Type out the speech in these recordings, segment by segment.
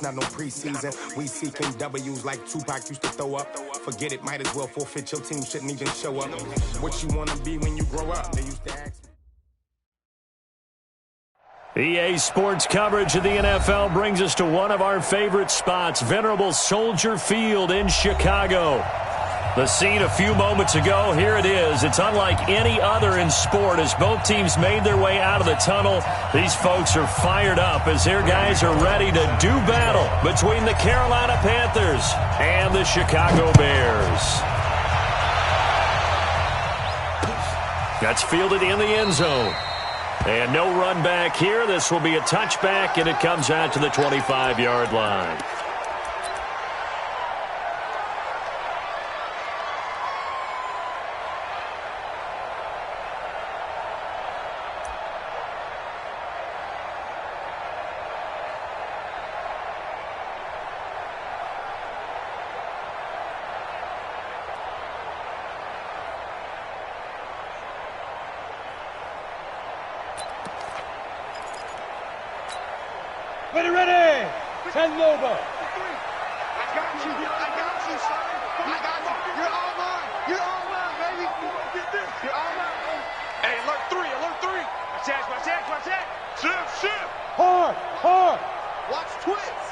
Not no preseason. We seeking W's like Tupac used to throw up. Forget it, might as well forfeit. Your team shouldn't even show up. What you want to be when you grow up? They used to ask me. EA Sports coverage of the NFL brings us to one of our favorite spots, venerable Soldier Field in Chicago. The scene a few moments ago, here it is. It's unlike any other in sport as both teams made their way out of the tunnel. These folks are fired up as their guys are ready to do battle between the Carolina Panthers and the Chicago Bears. That's fielded in the end zone. And no run back here. This will be a touchback, and it comes out to the 25-yard line. Ready! Ten Lobo. I got you, son. I got you. You're all mine. You're all mine, baby. You're all mine. Hey, alert three. Watch that. Shift. Hard. Watch twins.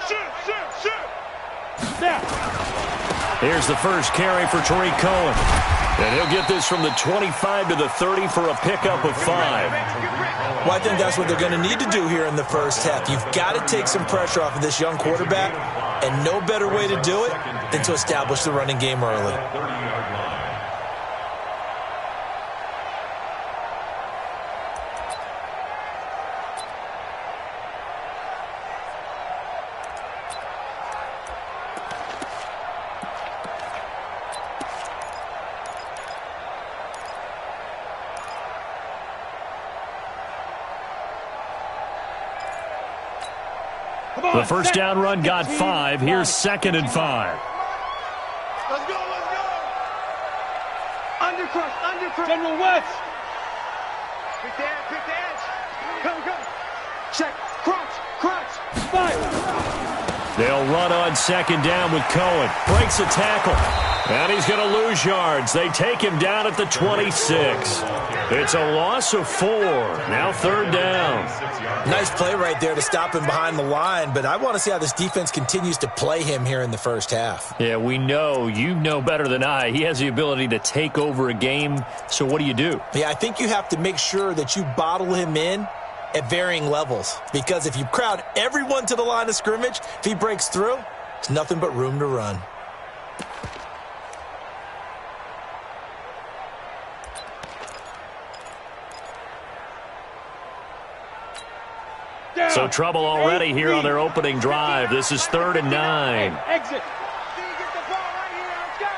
Shift. Snap. Here's the first carry for Tariq Cohen. And he'll get this from the 25 to the 30 for a pickup of 5. Well, I think that's what they're going to need to do here in the first half. You've got to take some pressure off of this young quarterback, and no better way to do it than to establish the running game early. The first down run got 5. Here's 2nd and 5. Let's go. Undercrush. General West. Pick the edge. Come. Check. Crunch. Fire. They'll run on 2nd down with Cohen. Breaks a tackle. And he's going to lose yards. They take him down at the 26. It's a loss of 4. Now 3rd down. Nice play right there to stop him behind the line, but I want to see how this defense continues to play him here in the first half. Yeah, we know. You know better than I. He has the ability to take over a game. So what do you do? Yeah, I think you have to make sure that you bottle him in at varying levels, because if you crowd everyone to the line of scrimmage, if he breaks through, there's nothing but room to run. So trouble already here on their opening drive. This is 3rd and 9. Exit. Get the ball right here. Let's go.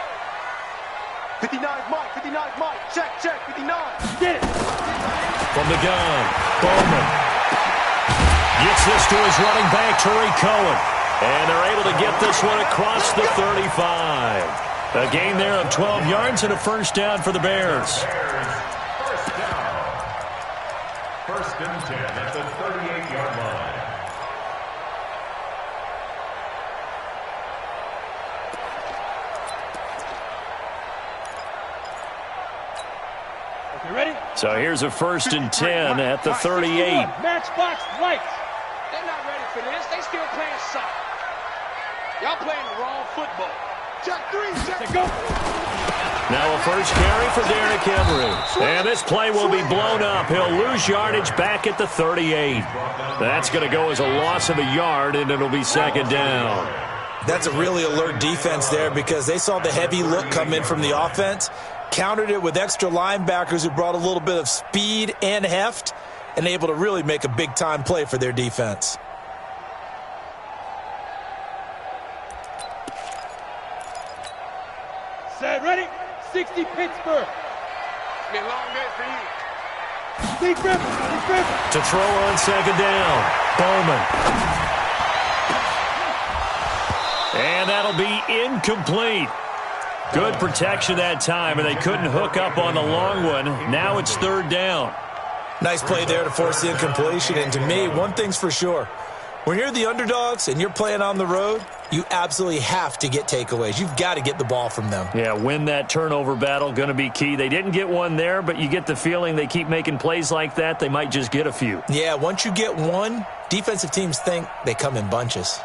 59's Mike. Check. 59. Get it. From the gun, Bowman gets this to his running back, Tariq Cohen. And they're able to get this one across the 35. A gain there of 12 yards and a first down for the Bears. First and 10 at the 38-yard line. Okay, ready? So here's a 1st and 10 at the 38. Matchbox lights. They're not ready for this. They still playing soccer. Y'all playing the wrong football. Check 3. Go. Now a first carry for Derrick Henry. And this play will be blown up. He'll lose yardage back at the 38. That's going to go as a loss of a yard, and it'll be 2nd down. That's a really alert defense there because they saw the heavy look come in from the offense, countered it with extra linebackers who brought a little bit of speed and heft, and able to really make a big-time play for their defense. Set, ready? 60 Pittsburgh. It's been a long day for you. Deep rip. To throw on 2nd down, Bowman. And that'll be incomplete. Good protection that time, and they couldn't hook up on the long one. Now it's 3rd down. Nice play there to force the incompletion, and to me, one thing's for sure. When you're the underdogs and you're playing on the road, you absolutely have to get takeaways. You've got to get the ball from them. Yeah, win that turnover battle, going to be key. They didn't get one there, but you get the feeling they keep making plays like that, they might just get a few. Yeah, once you get one, defensive teams think they come in bunches.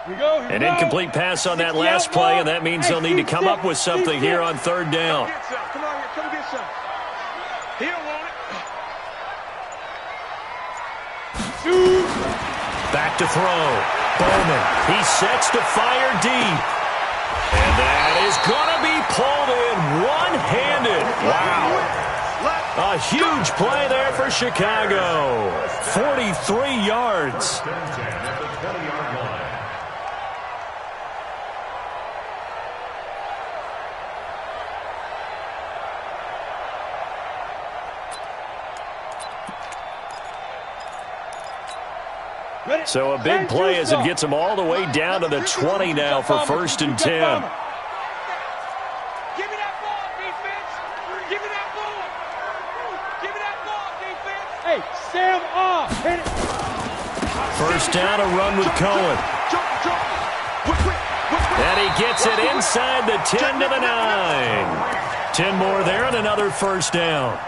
An incomplete pass on that last play, and that means they'll need to come up with something here on third down. Come on here, come get some. He don't want it. Back to throw. Bowman. He sets to fire deep. And that is going to be pulled in one-handed. Wow. A huge play there for Chicago. 43 yards. So a big play as it gets them all the way down to the 20 now for 1st and 10. Give me that ball, defense. Give me that ball. Give me that ball, defense. Hey, Sam off. Hit it. First down, a run with Cohen. And he gets it inside the 10 to the 9. 10 more there and another first down.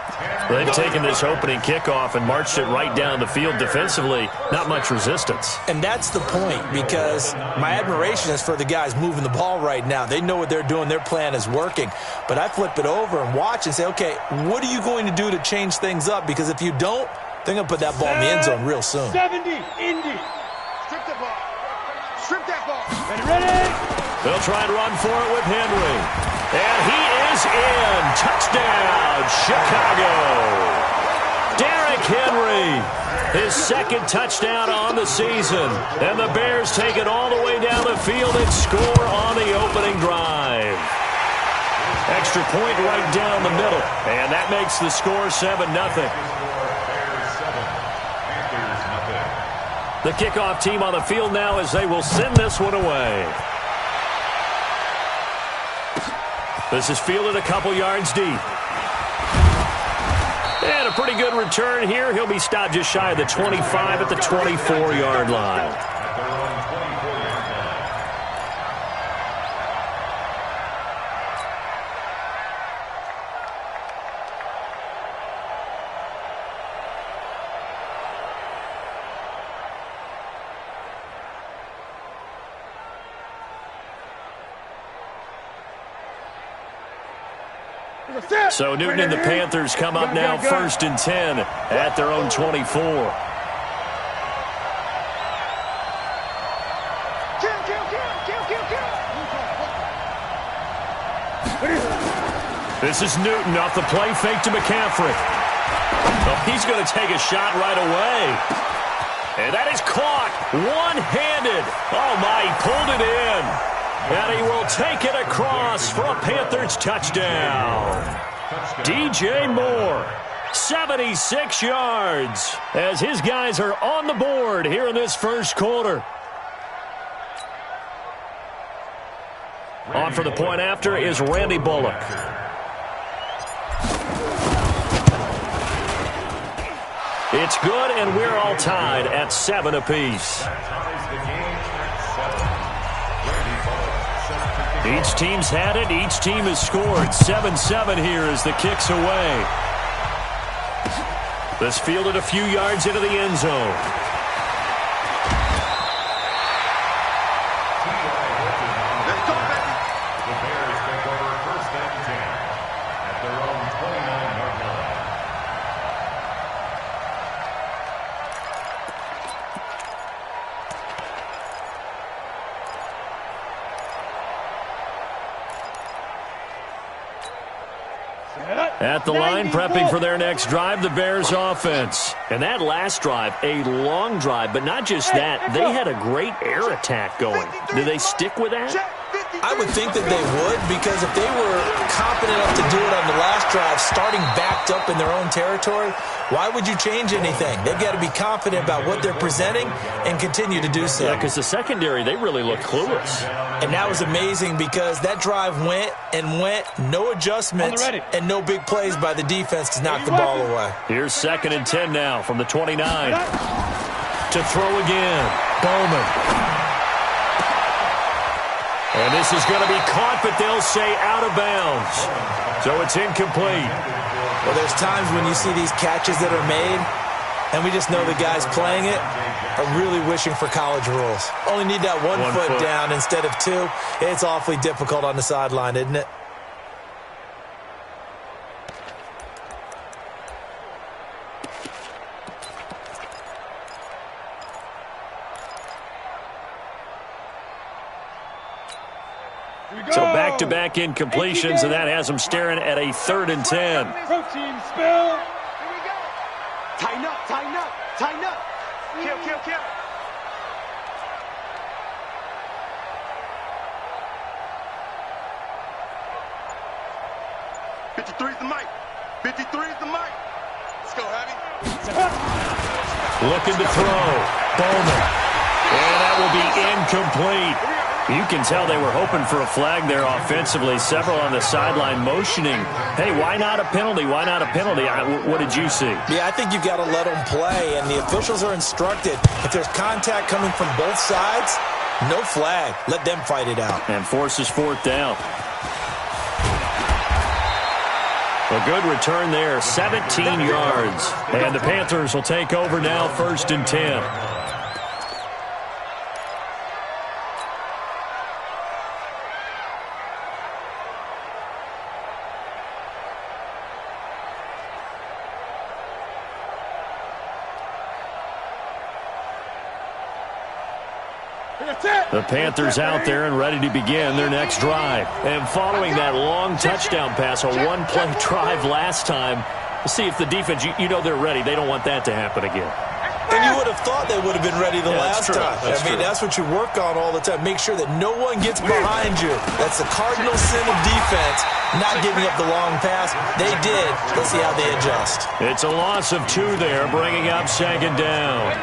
They've taken this opening kickoff and marched it right down the field defensively. Not much resistance. And that's the point, because my admiration is for the guys moving the ball right now. They know what they're doing. Their plan is working. But I flip it over and watch and say, okay, what are you going to do to change things up? Because if you don't, they're going to put that ball in the end zone real soon. 70, Indy. Strip that ball. Strip that ball. Ready? They'll try and run for it with Henry. And he is in. Touchdown, Chicago. Derrick Henry, his second touchdown on the season. And the Bears take it all the way down the field and score on the opening drive. Extra point right down the middle. And that makes the score 7-0. The kickoff team on the field now as they will send this one away. This is fielded a couple yards deep. And a pretty good return here. He'll be stopped just shy of the 25 at the 24-yard line. So Newton and the Panthers come up now 1st and 10 at their own 24. This is Newton off the play fake to McCaffrey. Oh, he's going to take a shot right away. And that is caught one-handed. Oh, my, he pulled it in. And he will take it across for a Panthers touchdown. DJ Moore, 76 yards, as his guys are on the board here in this first quarter. On for the point after is Randy Bullock. It's good, and we're all tied at 7 apiece. Each team's had it. Each team has scored. 7-7 here as the kick's away. This fielded a few yards into the end zone. Let's go, baby. The Bears take over 1st and 10 at their own 29-yard line. At the line, prepping for their next drive, the Bears offense. And that last drive, a long drive, but not just that. They had a great air attack going. Do they stick with that? I would think that they would, because if they were confident enough to do it on the last drive, starting backed up in their own territory, why would you change anything? They've got to be confident about what they're presenting and continue to do so. Yeah, because the secondary, they really look clueless. And that was amazing because that drive went and went, no adjustments, and no big plays by the defense to knock the ball away. Here's 2nd and 10 now from the 29. to throw again. Bowman. And this is going to be caught, but they'll say out of bounds. So it's incomplete. Well, there's times when you see these catches that are made, and we just know the guys playing it are really wishing for college rules. Only need that one foot down instead of two. It's awfully difficult on the sideline, isn't it? So back-to-back incompletions, and that has them staring at a 3rd and 10. Protein spill. Here we go. Tighten up, tighten up, tighten up. Kill, kill, kill. .53's the mic. 53's the mic. Let's go, Heavy. Looking to throw. Bowman. And that will be incomplete. You can tell they were hoping for a flag there offensively. Several on the sideline motioning. Hey, why not a penalty? Why not a penalty? What did you see? Yeah, I think you've got to let them play, and the officials are instructed. If there's contact coming from both sides, no flag. Let them fight it out. And forces 4th down. A good return there, 17 yards. And the Panthers will take over now, 1st and 10. The Panthers out there and ready to begin their next drive. And following that long touchdown pass, a one-play drive last time, we'll see if the defense, you know they're ready. They don't want that to happen again. And you would have thought they would have been ready the last time. That's what you work on all the time. Make sure that no one gets behind you. That's the cardinal sin of defense, not giving up the long pass. They did. Let's see how they adjust. It's a loss of 2 there, bringing up 2nd down.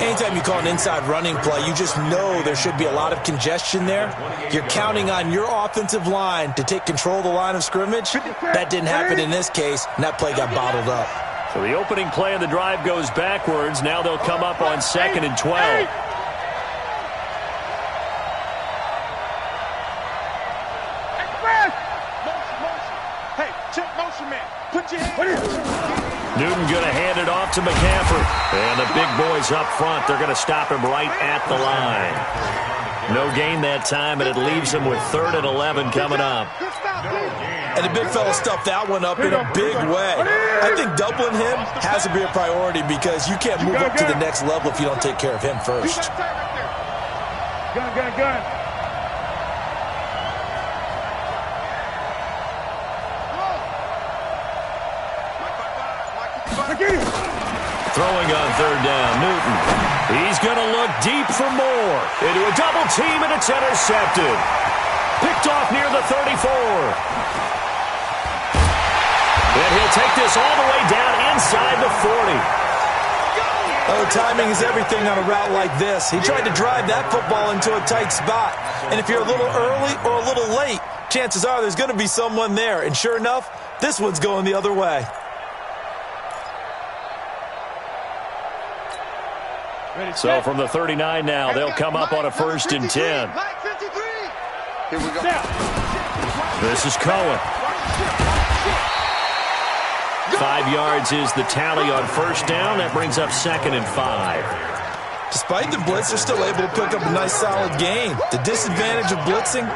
Anytime you call an inside running play, you just know there should be a lot of congestion there. You're counting on your offensive line to take control of the line of scrimmage. That didn't happen in this case, and that play got bottled up. So the opening play of the drive goes backwards. Now they'll come up on 2nd and 12. Hey, check motion, man. Put your hand. Newton going to hand it off to McCaffrey. And the big boys up front, they're going to stop him right at the line. No gain that time, and it leaves him with 3rd and 11 coming up. And the big fella stuffed that one up in a big way. I think doubling him has to be a priority because you can't move up to the next level if you don't take care of him first. Gun. Throwing on 3rd down, Newton. He's going to look deep for more. Into a double team, and it's intercepted. Picked off near the 34. And he'll take this all the way down inside the 40. Oh, timing is everything on a route like this. He tried to drive that football into a tight spot. And if you're a little early or a little late, chances are there's going to be someone there. And sure enough, this one's going the other way. So from the 39 now, they'll come up on a 1st and 10. Here we go. This is Cohen. 5 yards is the tally on 1st down. That brings up 2nd and 5. Despite the blitz, they're still able to pick up a nice solid gain. The disadvantage of blitzing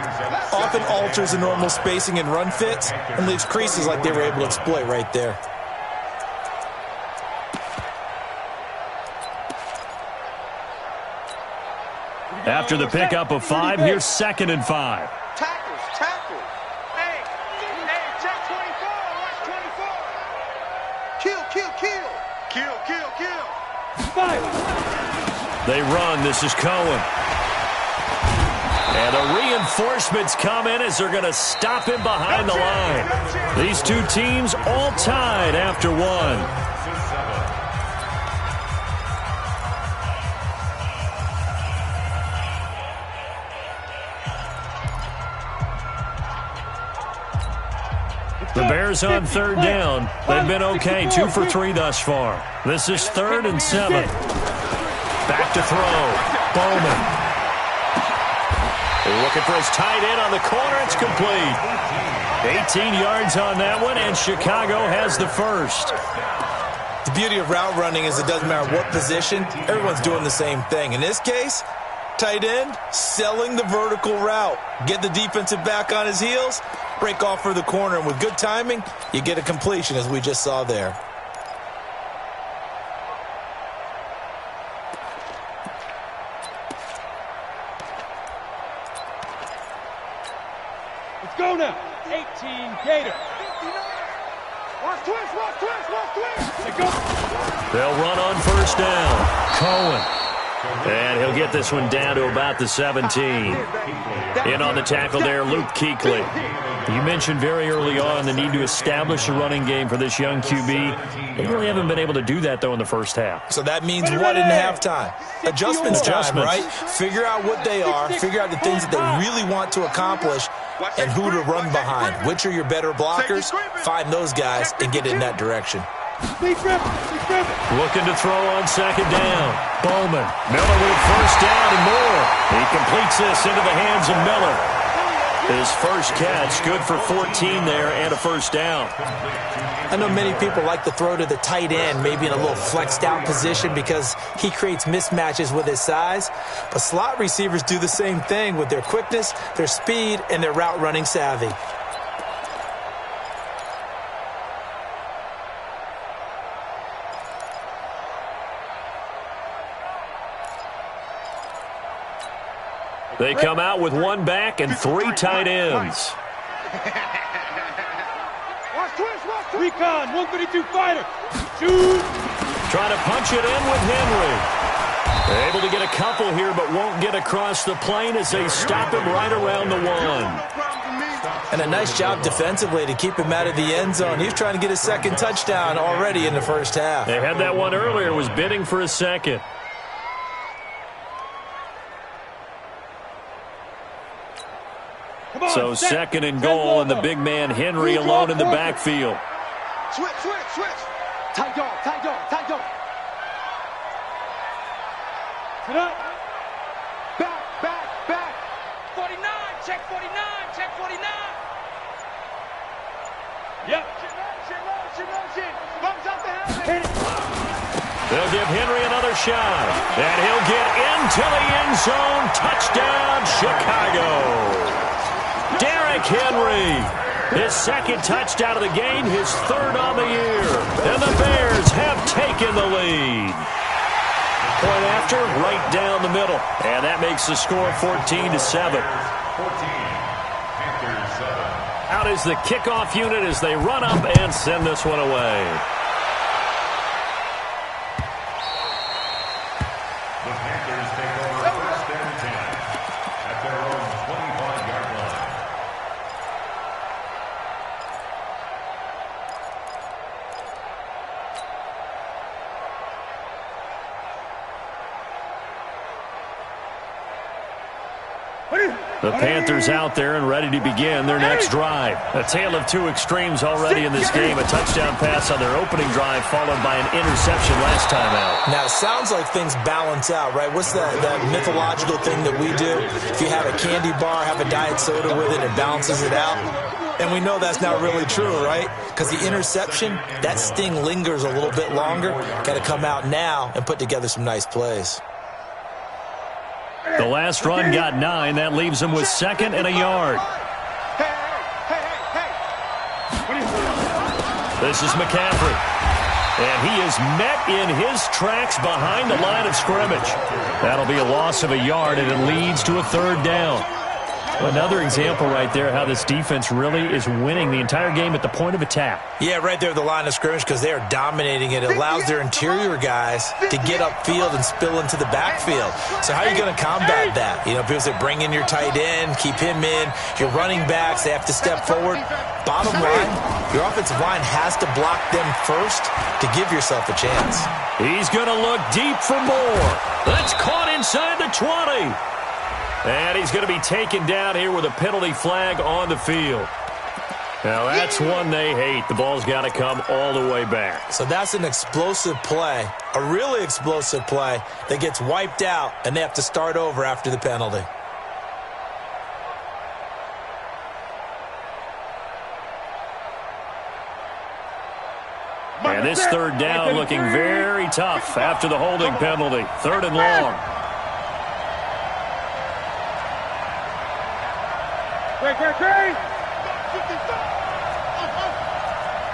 often alters the normal spacing and run fits and leaves creases like they were able to exploit right there. After the pickup of 5, here's 2nd and 5. Tackle. Hey, check 24. Watch 24. Kill. They run. This is Cohen. And the reinforcements come in as they're going to stop him behind the line. These two teams all tied after 1. The Bears on 3rd down. They've been okay, 2 for 3 thus far. This is 3rd and 7. back to throw. Bowman. Looking for his tight end on the corner. It's complete. 18 yards on that one, and Chicago has the first. The beauty of route running is it doesn't matter what position. Everyone's doing the same thing. In this case, tight end, selling the vertical route. Get the defensive back on his heels, break off for the corner, and with good timing, you get a completion, as we just saw there. Let's go now. 18 Gator. Watch twist, watch twist, watch twist. Let's go. They'll run on first down. Cohen. And he'll get this one down to about the 17. In on the tackle there, Luke Kuechly. You mentioned very early on the need to establish a running game for this young QB. They really haven't been able to do that, though, in the first half. So that means what in halftime? Adjustments time, right? Figure out what they are, figure out the things that they really want to accomplish, and who to run behind. Which are your better blockers? Find those guys and get in that direction. Looking to throw on second down. Bowman. Miller with first down and more. He completes this into the hands of Miller. His first catch, good for 14 there and a first down. I know many people like to throw to the tight end, maybe in a little flexed out position because he creates mismatches with his size. But slot receivers do the same thing with their quickness, their speed, and their route running savvy. They come out with one back and three tight ends. Recon, 132 fighter. Shoot. Trying to punch it in with Henry. Able to get a couple here, but won't get across the plane as they stop him right around the one. And a nice job defensively to keep him out of the end zone. He's trying to get his second touchdown already in the first half. They had that one earlier, was bidding for a second. So second and goal, and the big man Henry alone in the backfield. Switch, switch, switch. Tight dog, tight dog, tight dog. Sit up. Back, back, back. 49, check 49, check 49. Yep. Motion. Bumps out the helmet. Hit it. They'll give Henry another shot, and he'll get into the end zone. Touchdown, Chicago. Derrick Henry, his second touchdown of the game, his third on the year. And the Bears have taken the lead. Point after, right down the middle. And that makes the score 14-7. 14, Panthers 7. Out is the kickoff unit as they run up and send this one away. The Panthers take over first and 10 at their own 25-yard line. The Panthers out there and ready to begin their next drive. A tale of two extremes already in this game. A touchdown pass on their opening drive followed by an interception last time out. Now, it sounds like things balance out, right? What's that mythological thing that we do? If you have a candy bar, have a diet soda with it, it balances it out. And we know that's not really true, right? Because the interception, that sting lingers a little bit longer. Got to come out now and put together some nice plays. The last run got 9. That leaves him with second and a yard. This is McCaffrey. And he is met in his tracks behind the line of scrimmage. That'll be a loss of a yard, and it leads to a third down. Another example right there how this defense really is winning the entire game at the point of attack. Yeah, right there at the line of scrimmage because they are dominating it. It allows their interior guys to get upfield and spill into the backfield. So how are you going to combat that? You know, people say bring in your tight end, keep him in. Your running backs, they have to step forward. Bottom line, your offensive line has to block them first to give yourself a chance. He's going to look deep for more. That's caught inside the 20. And he's going to be taken down here with a penalty flag on the field. Now, that's one they hate. The ball's got to come all the way back. So that's an explosive play. A really explosive play that gets wiped out, and they have to start over after the penalty. And this third down looking very tough after the holding penalty. 3rd and long. Great, great, great.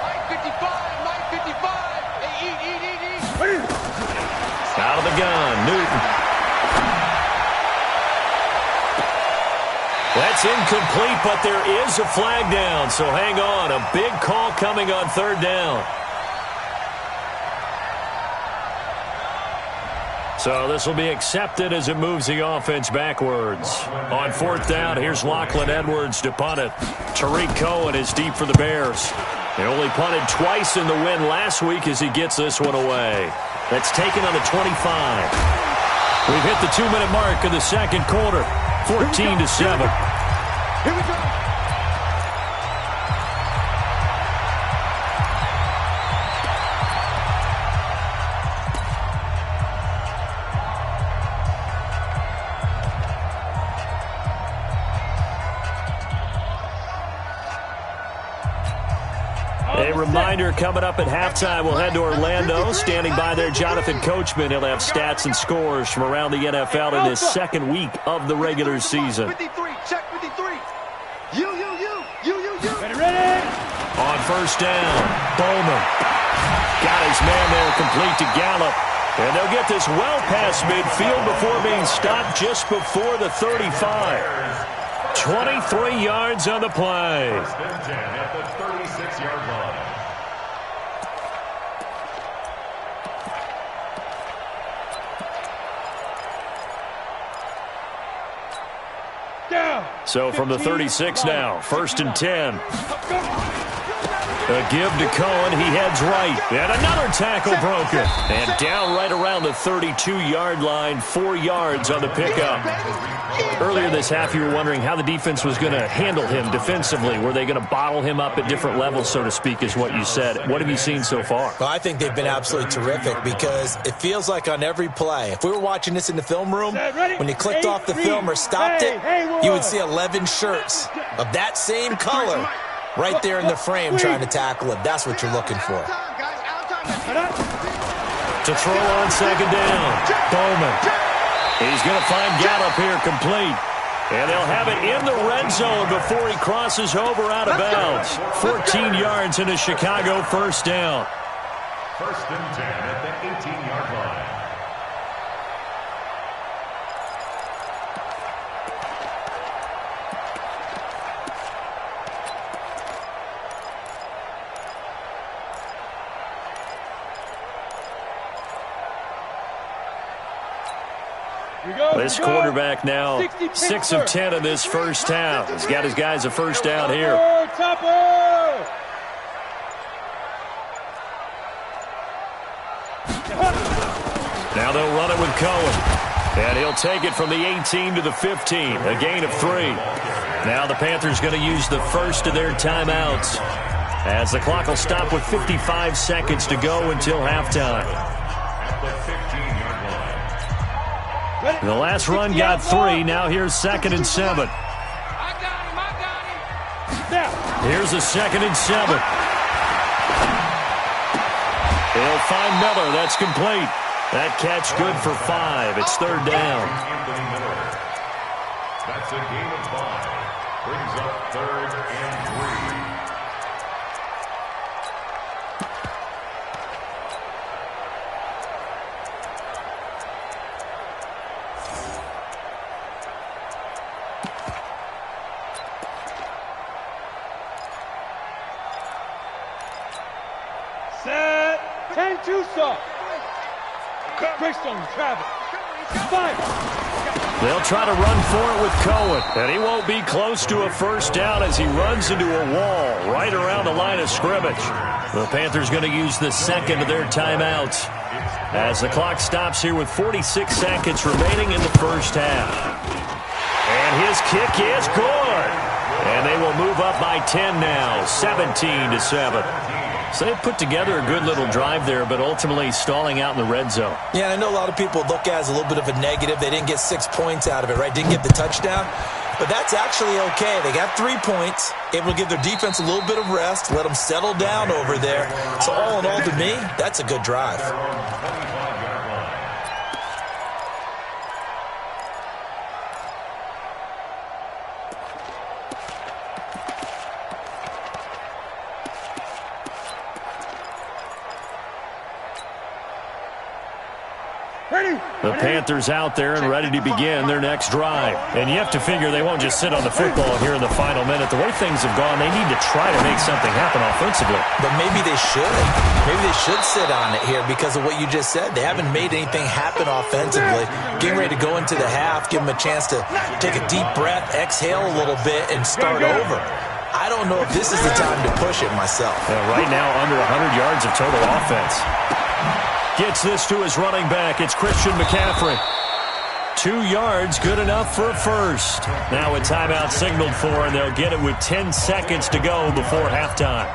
Mike 55. Hey, eat. Out of the gun, Newton. That's incomplete, but there is a flag down, so hang on. A big call coming on 3rd down. So this will be accepted as it moves the offense backwards. On 4th down, here's Lachlan Edwards to punt it. Tariq Cohen is deep for the Bears. They only punted twice in the win last week as he gets this one away. That's taken on the 25. We've hit the 2-minute mark of the second quarter. 14-7. Here we go. A reminder coming up at halftime, we'll head to Orlando. Standing by there, Jonathan Coachman. He'll have stats and scores from around the NFL in his second week of the regular season. 53, check 53. You. Ready. On 1st down, Bowman. Got his man there complete to Gallup. And they'll get this well past midfield before being stopped just before the 35. 23 yards on the play. 1st and 10 at the 36-yard line. Down. So from the 36 now, 1st and 10. A give to Cohen. He heads right. And another tackle broken. And down right around the 32-yard line. 4 yards on the pickup. Earlier this half, you were wondering how the defense was going to handle him defensively. Were they going to bottle him up at different levels, so to speak, is what you said. What have you seen so far? Well, I think they've been absolutely terrific because it feels like on every play, if we were watching this in the film room, when you clicked off the film or stopped it, you would see 11 shirts of that same color right there in the frame trying to tackle him. That's what you're looking for. To throw on 2nd down, Bowman. He's going to find Gallup here complete. And they'll have it in the red zone before he crosses over out of bounds. 14 yards into Chicago, 1st down. 1st and 10 at the 18-yard line. This quarterback now 6 of 10 in this first half. He's got his guys a 1st down here. Now they'll run it with Cohen. And he'll take it from the 18 to the 15. A gain of 3. Now the Panthers going to use the first of their timeouts, as the clock will stop with 55 seconds to go until halftime. At the 15-yard line. The last run got 3. Now here's 2nd and 7. I got him. Here's a 2nd and 7. He'll find Miller. That's complete. That catch good for 5. It's 3rd down. That's a gain of 5. Brings up 3rd and 3. Set. 10-2 stop. Greystone, travel. Fire. They'll try to run for it with Cohen, and he won't be close to a 1st down as he runs into a wall right around the line of scrimmage. The Panthers going to use the 2nd of their timeouts as the clock stops here with 46 seconds remaining in the first half. And his kick is good. And they will move up by 10 now, 17-7. So they put together a good little drive there, but ultimately stalling out in the red zone. Yeah, I know a lot of people look at it as a little bit of a negative. They didn't get 6 points out of it, right? Didn't get the touchdown. But that's actually okay. They got 3 points, able to give their defense a little bit of rest, let them settle down over there. So all in all, to me, that's a good drive. The Panthers out there and ready to begin their next drive. And you have to figure they won't just sit on the football here in the final minute. The way things have gone, they need to try to make something happen offensively. But maybe they should. Maybe they should sit on it here because of what you just said. They haven't made anything happen offensively. Getting ready to go into the half, give them a chance to take a deep breath, exhale a little bit, and start over. I don't know if this is the time to push it myself. Yeah, right now, under 100 yards of total offense. Gets this to his running back. It's Christian McCaffrey. 2 yards, good enough for a first. Now a timeout signaled for, and they'll get it with 10 seconds to go before halftime.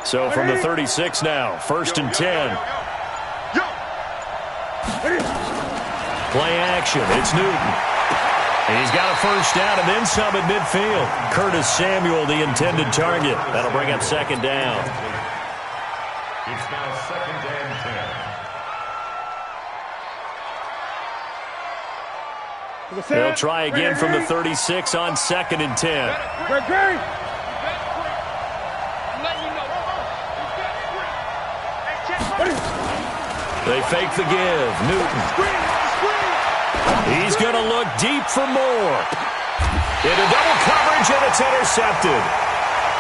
So from the 36 now, 1st and 10. Play action. It's Newton. He's got a first down and then some at midfield. Curtis Samuel, the intended target. That'll bring up 2nd down. It's now 2nd and 10. They'll try again from the 36 on 2nd and 10. They fake the give. Newton. He's going to look deep for more. Into double coverage, and it's intercepted.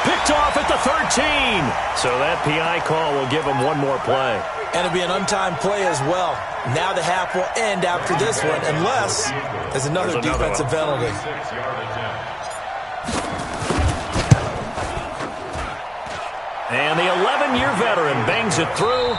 Picked off at the 13. So that PI call will give him one more play. And it'll be an untimed play as well. Now the half will end after this one, unless there's another defensive penalty. And the 11-year veteran bangs it through.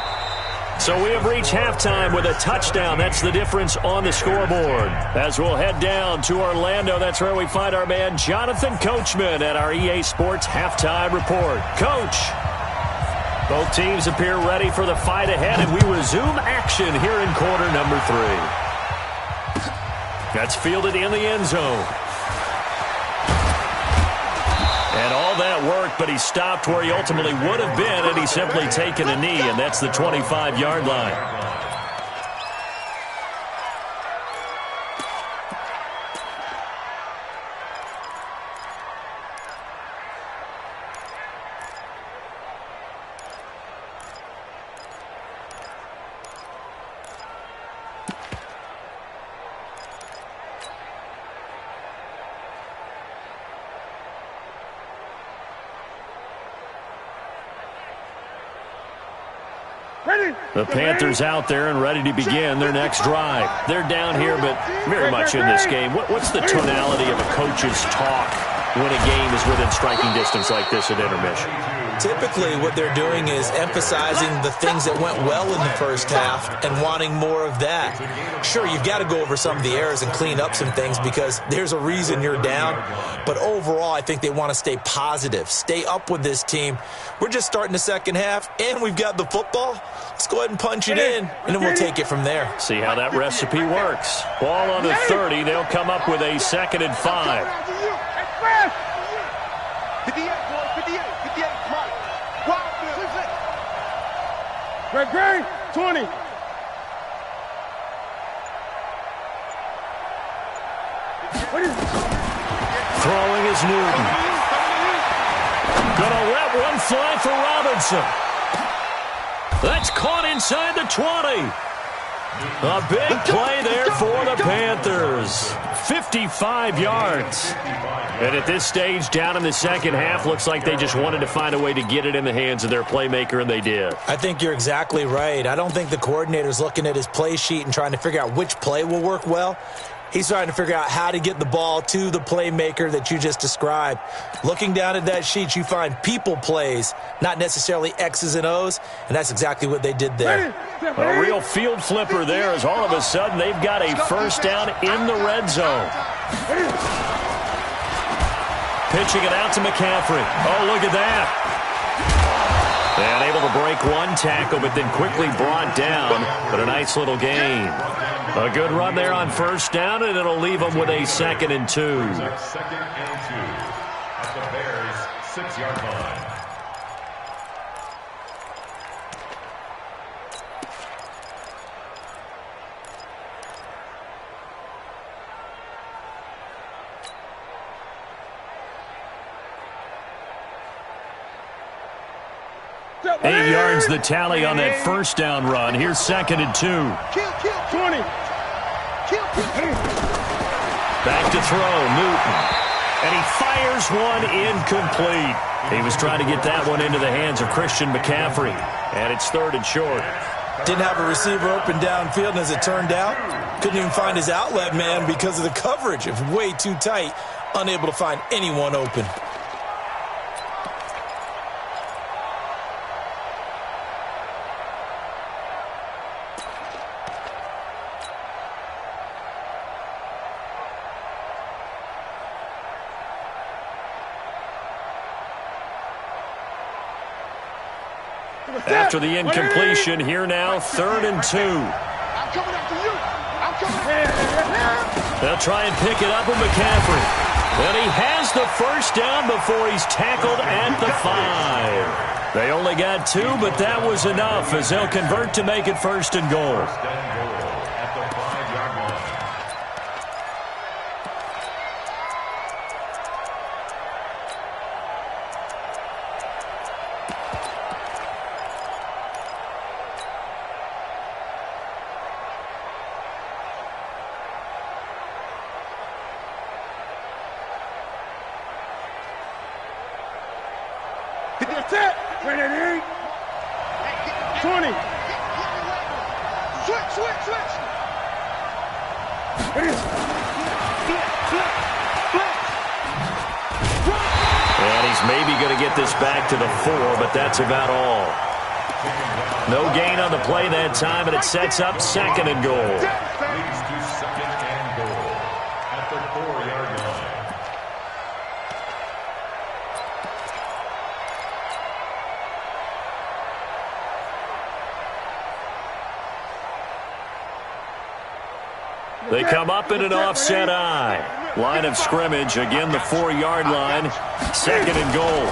So we have reached halftime with a touchdown. That's the difference on the scoreboard. As we'll head down to Orlando, that's where we find our man Jonathan Coachman at our EA Sports Halftime Report. Coach, both teams appear ready for the fight ahead, and we resume action here in quarter number 3. That's fielded in the end zone. And all that worked, but he stopped where he ultimately would have been, and he's simply taken a knee, and that's the 25-yard line. The Panthers out there and ready to begin their next drive. They're down here, but very much in this game. What's the tonality of a coach's talk when a game is within striking distance like this at intermission? Typically, what they're doing is emphasizing the things that went well in the first half and wanting more of that. Sure, you've got to go over some of the errors and clean up some things because there's a reason you're down. But overall, I think they want to stay positive, stay up with this team. We're just starting the second half, and we've got the football. Let's go ahead and punch it in, and then we'll take it from there. See how that recipe works. Ball on the 30. They'll come up with a 2nd and 5. 58, boy, 58, 58, come on. Wild field. Greg, 20. Throwing is Newton. Gonna let one fly for Robinson. That's caught inside the 20. A big play there for the Panthers. 55 yards. And at this stage, down in the second half, looks like they just wanted to find a way to get it in the hands of their playmaker, and they did. I think you're exactly right. I don't think the coordinator's looking at his play sheet and trying to figure out which play will work well. He's trying to figure out how to get the ball to the playmaker that you just described. Looking down at that sheet, you find people plays, not necessarily X's and O's, and that's exactly what they did there. A real field flipper there as all of a sudden they've got a first down in the red zone. Pitching it out to McCaffrey. Oh, look at that. And able to break one tackle, but then quickly brought down. But a nice little gain. A good run there on first down, and it'll leave them with a 2nd and 2. 2nd and 2 at the Bears' 6-yard line. Eight yards the tally on that first down run. Here's 2nd and 2. 20. Back to throw, Newton. And he fires one incomplete. He was trying to get that one into the hands of Christian McCaffrey. And it's 3rd and short. Didn't have a receiver open downfield, and as it turned out, couldn't even find his outlet man because of the coverage. It was way too tight, unable to find anyone open. After the incompletion, here now, 3rd and 2. I'm coming after you. I'm coming. They'll try and pick it up with McCaffrey. And he has the first down before he's tackled at the 5. They only got 2, but that was enough as they'll convert to make it 1st and goal. First and goal at the 5-yard line. That's it. 20. Switch. And he's maybe going to get this back to the 4, but that's about all. No gain on the play that time, and it sets up 2nd and goal. Leads to 2nd and goal at the 4-yard line. They come up in an offset eye. Line of scrimmage, again the 4-yard line. 2nd and goal.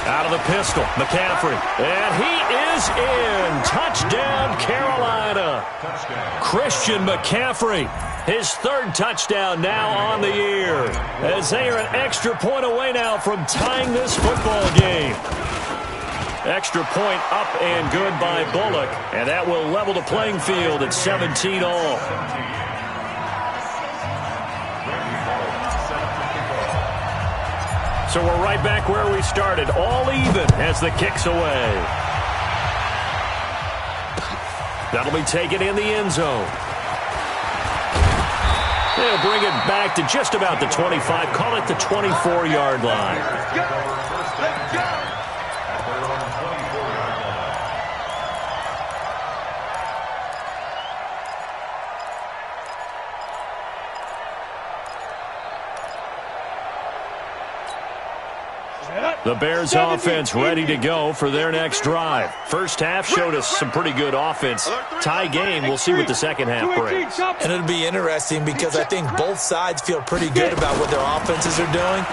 Out of the pistol, McCaffrey. And he is in. Touchdown, Carolina. Christian McCaffrey, his 3rd touchdown now on the year. As they are an extra point away now from tying this football game. Extra point up and good by Bullock. And that will level the playing field at 17 all. So we're right back where we started, all even as the kick's away. That'll be taken in the end zone. They'll bring it back to just about the 25, call it the 24-yard line. Let's go. The Bears offense ready to go for their next drive. First half showed us some pretty good offense. Tie game, we'll see what the second half brings. And it'll be interesting because I think both sides feel pretty good about what their offenses are doing.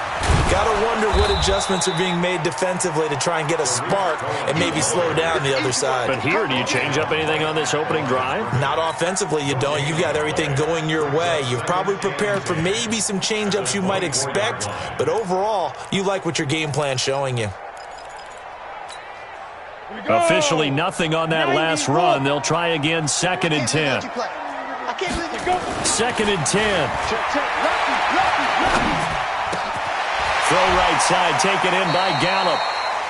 Got to wonder what adjustments are being made defensively to try and get a spark and maybe slow down the other side. But here, do you change up anything on this opening drive? Not offensively, you don't. You've got everything going your way. You've probably prepared for maybe some change-ups you might expect, but overall, you like what your game plan's showing you. Officially nothing on that last run. They'll try again, 2nd and 10. 2nd and 10. Throw right side, taken in by Gallup.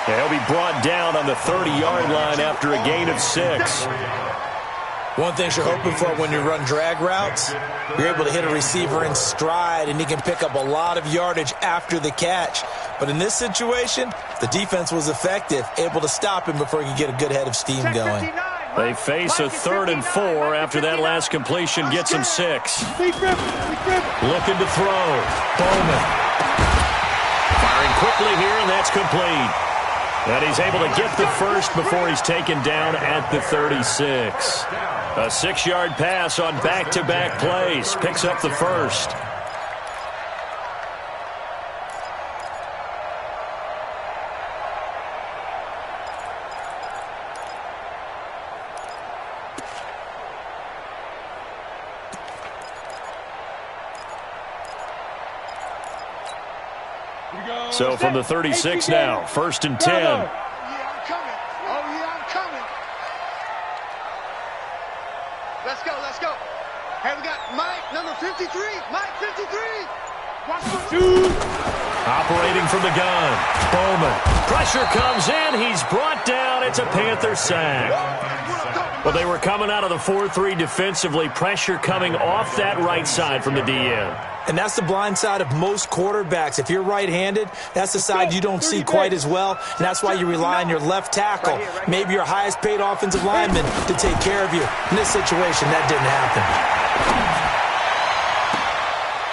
He'll be brought down on the 30-yard line after a gain of 6. One thing you're hoping for when you run drag routes, you're able to hit a receiver in stride, and he can pick up a lot of yardage after the catch. But in this situation, the defense was effective, able to stop him before he could get a good head of steam going. They face a 3rd and 4 after that last completion gets him 6. Looking to throw. Bowman. Firing quickly here, and that's complete. And he's able to get the first before he's taken down at the 36. A 6-yard pass on back-to-back plays. Picks up the first. So from the 36 now, 1st and 10. Yeah, I'm coming. Oh, yeah, I'm coming. Let's go, let's go. Hey, we got Mike, number 53. Mike, 53. Watch the dude. Operating from the gun. Bowman. Pressure comes in. He's brought down. It's a Panther sack. Well, they were coming out of the 4-3 defensively. Pressure coming off that right side from the DN. And that's the blind side of most quarterbacks. If you're right-handed, that's the side you don't see quite as well, and that's why you rely on your left tackle, maybe your highest-paid offensive lineman, to take care of you. In this situation, that didn't happen.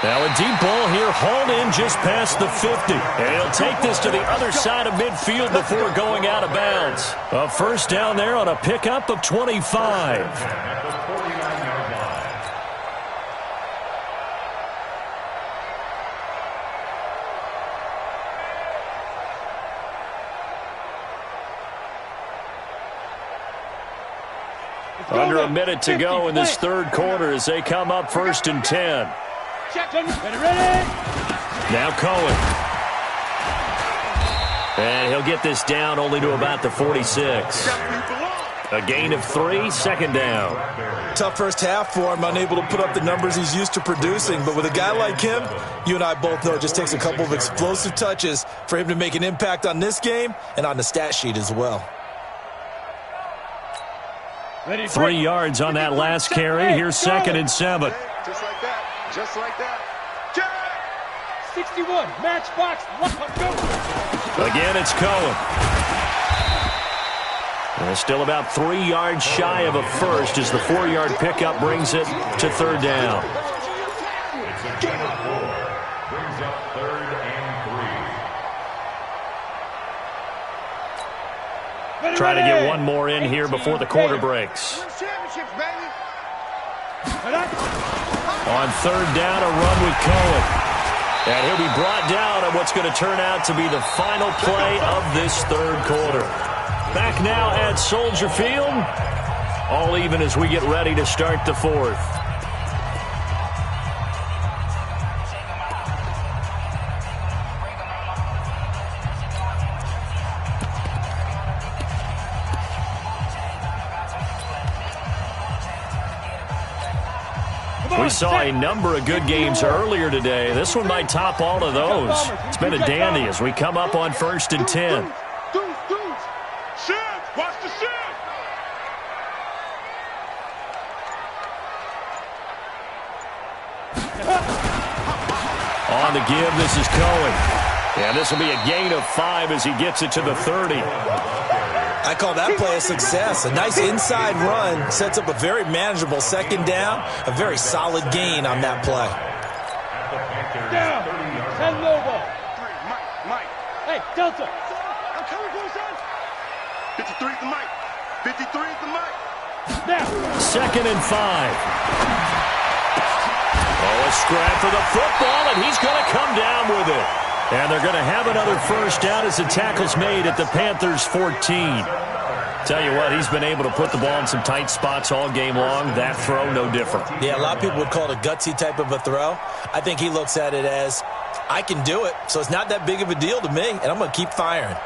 Now a deep ball here, hauled in just past the 50. And he'll take this to the other side of midfield before going out of bounds. A first down there on a pickup of 25. Under a minute to go in this 3rd quarter as they come up 1st and 10. Now Cohen. And he'll get this down only to about the 46. A gain of 3, 2nd down. Tough first half for him, unable to put up the numbers he's used to producing. But with a guy like him, you and I both know it just takes a couple of explosive touches for him to make an impact on this game and on the stat sheet as well. 3 yards on that last carry. Here's 2nd and 7. Just like that. Just like that. 61, matchbox, go. Again, it's Cohen. And still about 3 yards shy of a first as the 4-yard pickup brings it to 3rd down. It's a gain of 4. Brings up 3rd and 3. Try to get one more in here before the quarter breaks. On 3rd down, a run with Cohen. And he'll be brought down on what's going to turn out to be the final play of this 3rd quarter. Back now at Soldier Field. All even as we get ready to start the 4th. We saw a number of good games earlier today. This one might top all of those. It's been a dandy as we come up on 1st and 10. Watch the shit. On the give, this is Cohen. And this will be a gain of 5 as he gets it to the 30. I call that play a success. A nice inside run sets up a very manageable 2nd down. A very solid gain on that play. Down. 10 low ball. Mike. Hey, Delta. I'm coming for you, son. 53 is the Mike. 53 is the Mike. Now. 2nd and 5. Oh, a scrap for the football, and he's going to come down with it. And they're going to have another first down as the tackle's made at the Panthers' 14. Tell you what, he's been able to put the ball in some tight spots all game long. That throw, no different. Yeah, a lot of people would call it a gutsy type of a throw. I think he looks at it as, I can do it, so it's not that big of a deal to me, and I'm going to keep firing.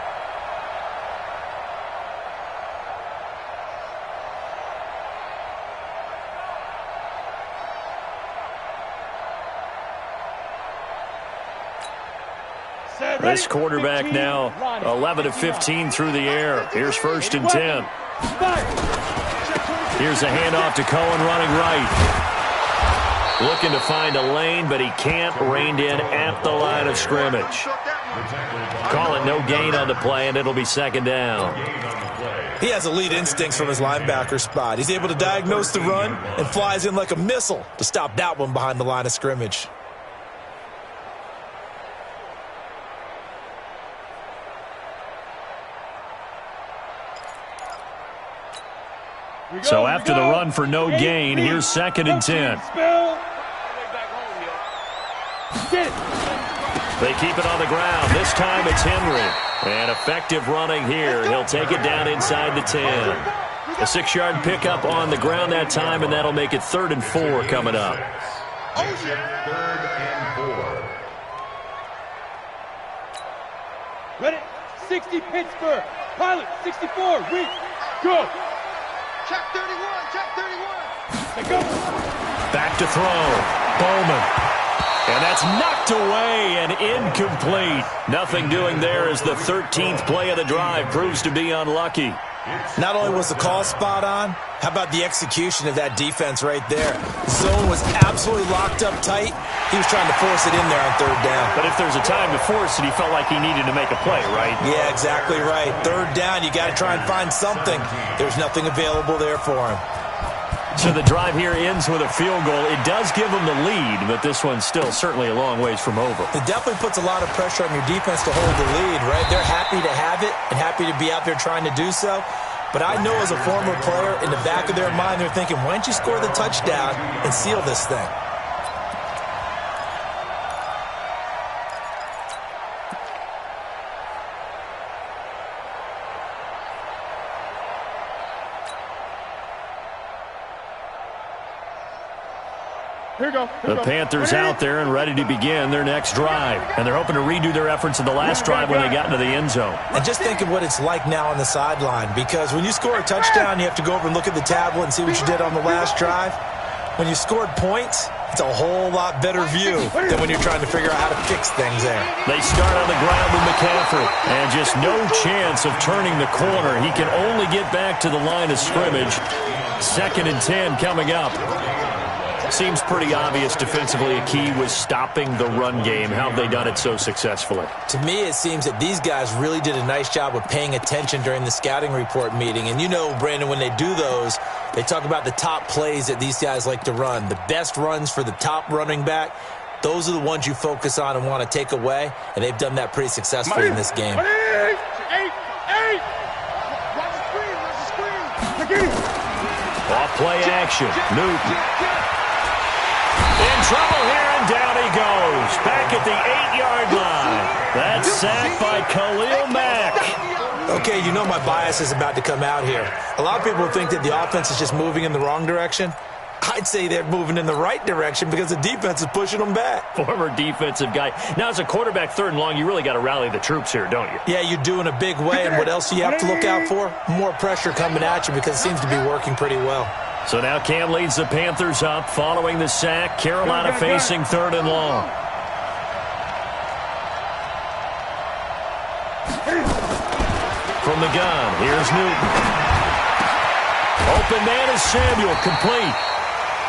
This quarterback now 11 of 15 through the air. Here's 1st and 10. Here's a handoff to Cohen running right. Looking to find a lane, but he can't. Reined in at the line of scrimmage. Call it no gain on the play, and it'll be 2nd down. He has elite instincts from his linebacker spot. He's able to diagnose the run and flies in like a missile to stop that one behind the line of scrimmage. So after the run for no gain, here's 2nd and 10. They keep it on the ground. This time it's Henry. And effective running here. He'll take it down inside the 10. A 6-yard pickup on the ground that time, and that'll make it 3rd and 4 coming up. 3rd and 4. Ready? 60 Pittsburgh. Pilot 64. We go. Check 31, check 31. They go. Back to throw. Bowman. And that's knocked away and incomplete. Nothing doing there as the 13th play of the drive proves to be unlucky. Not only was the call spot on, how about the execution of that defense right there? Zone was absolutely locked up tight. He was trying to force it in there on 3rd down. But if there's a time to force it, he felt like he needed to make a play, right? Yeah, exactly right. 3rd down, you got to try and find something. There's nothing available there for him. So the drive here ends with a field goal. It does give them the lead, but this one's still certainly a long ways from over. It definitely puts a lot of pressure on your defense to hold the lead, right? They're happy to have it and happy to be out there trying to do so. But I know as a former player, in the back of their mind, they're thinking, why don't you score the touchdown and seal this thing? Here we go. The Panthers out there and ready to begin their next drive. And they're hoping to redo their efforts in the last drive when they got into the end zone. And just think of what it's like now on the sideline, because when you score a touchdown, you have to go over and look at the tablet and see what you did on the last drive. When you scored points, it's a whole lot better view than when you're trying to figure out how to fix things there. They start on the ground with McCaffrey, and just no chance of turning the corner. He can only get back to the line of scrimmage. 2nd and 10 coming up. Seems pretty obvious defensively a key was stopping the run game. How have they done it so successfully? To me, it seems that these guys really did a nice job of paying attention during the scouting report meeting. And you know, Brandon, when they do those, they talk about the top plays that these guys like to run. The best runs for the top running back, those are the ones you focus on and want to take away. And they've done that pretty successfully in this game. Eight. Watch the screen, watch the screen. Off play action. Newton. In trouble here, and down he goes. Back at the 8-yard line. That's sacked by Khalil Mack. Okay, you know my bias is about to come out here. A lot of people think that the offense is just moving in the wrong direction. I'd say they're moving in the right direction because the defense is pushing them back. Former defensive guy. Now, as a quarterback 3rd and long, you really got to rally the troops here, don't you? Yeah, you do in a big way. And what else do you have to look out for? More pressure coming at you because it seems to be working pretty well. So now Cam leads the Panthers up following the sack. Carolina facing 3rd and long. From the gun, here's Newton. Open man is Samuel, complete.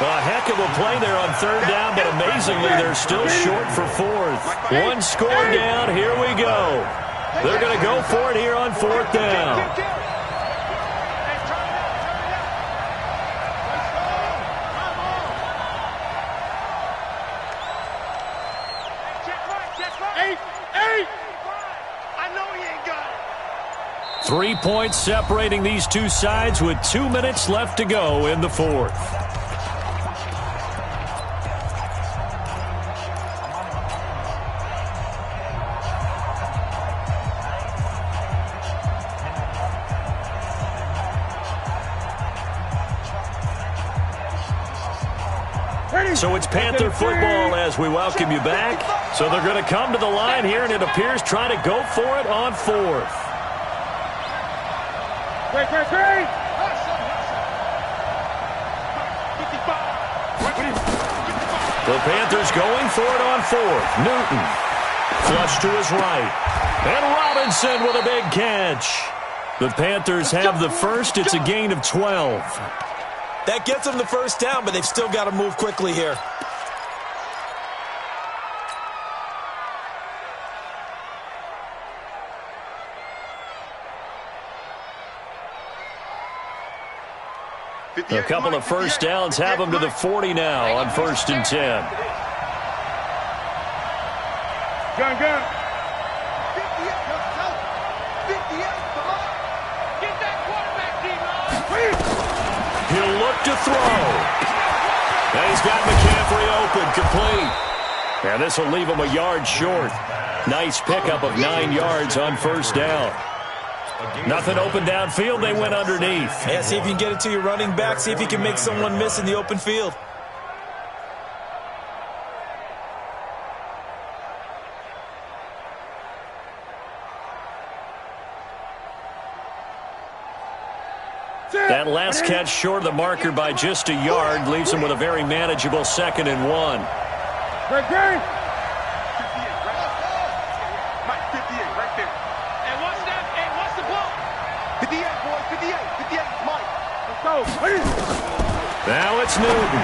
A heck of a play there on 3rd down, but amazingly they're still short for 4th. One score down, here we go. They're going to go for it here on 4th down. I know he ain't got it. 3 points separating these two sides with 2 minutes left to go in the 4th. So it's Panther football as we welcome you back. So they're going to come to the line here, and it appears try to go for it on 4th. Great. The Panthers going for it on 4th. Newton. Flush to his right. And Robinson with a big catch. The Panthers have the first. It's a gain of 12. That gets them the first down, but they've still got to move quickly here. A couple of first downs have them to the 40 now on 1st and 10. Gun. 58, come on. Get that quarterback, D-line. He'll look to throw. And he's got McCaffrey open, complete. And this will leave him a yard short. Nice pickup of 9 yards on 1st down. Nothing open downfield. They went underneath. Yeah, see if you can get it to your running back. See if you can make someone miss in the open field. That last catch short of the marker by just a yard leaves him with a very manageable 2nd and 1. Great game. 58, Mike, 58, right there. And what's that? Hey, what's the ball? 58, boys, 58, Mike. Let's go. Now it's Newton.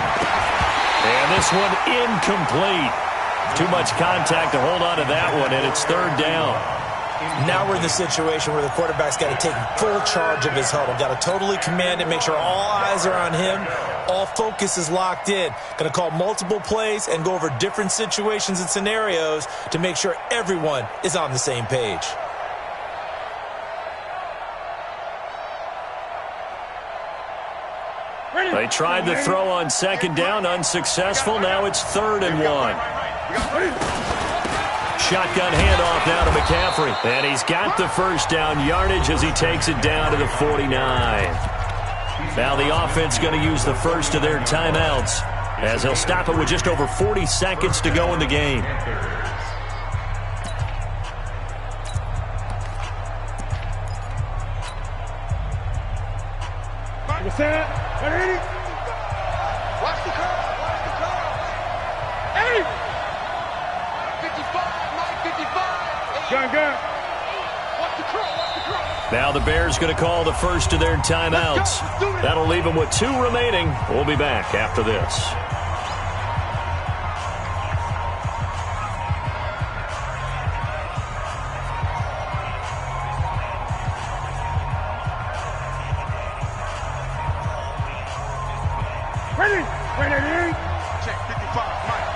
And this one incomplete. Too much contact to hold on to that one, and it's 3rd down. Now we're in the situation where the quarterback's got to take full charge of his huddle. Got to totally command it, make sure all eyes are on him. All focus is locked in. Going to call multiple plays and go over different situations and scenarios to make sure everyone is on the same page. They tried the throw on 2nd down, unsuccessful. Now it's 3rd and 1. Shotgun handoff now to McCaffrey. And he's got the first down yardage as he takes it down to the 49. Now the offense going to use the first of their timeouts as they'll stop it with just over 40 seconds to go in the game. Watch the curve. 55. Gun. Watch the curve. Now the Bears going to call the first of their timeouts. That'll leave them with 2 remaining. We'll be back after this. Ready. Check 55, Mike.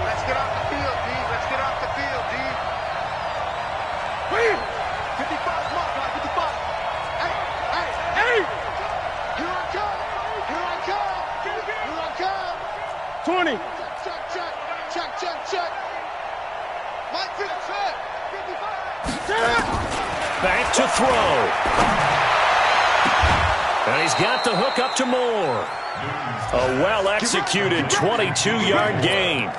Let's get off the field, D. 55, Mark, 55. Hey. Here I come. 20. Check. Mike, 55. Back to throw. And he's got the hook up to Moore. A well-executed 22-yard gain.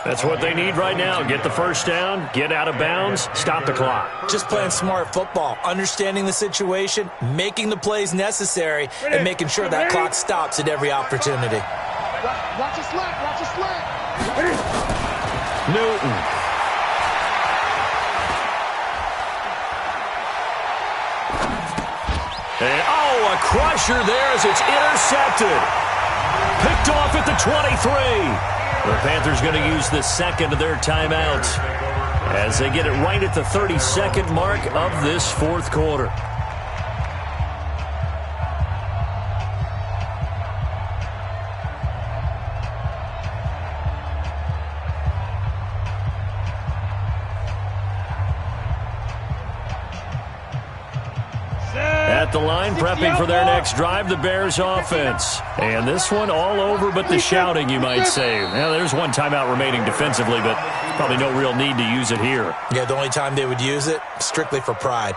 That's what they need right now. Get the first down, get out of bounds, stop the clock. Just playing smart football, understanding the situation, making the plays necessary, and making sure that clock stops at every opportunity. Watch a slack. Newton. And, a crusher there as it's intercepted. Picked off at the 23. The Panthers going to use the 2nd of their timeouts as they get it right at the 32nd mark of this 4th quarter. At the line, prepping for their next drive, the Bears offense. And this one all over but the shouting, you might say. Well, there's one timeout remaining defensively, but probably no real need to use it here. Yeah, the only time they would use it, strictly for pride.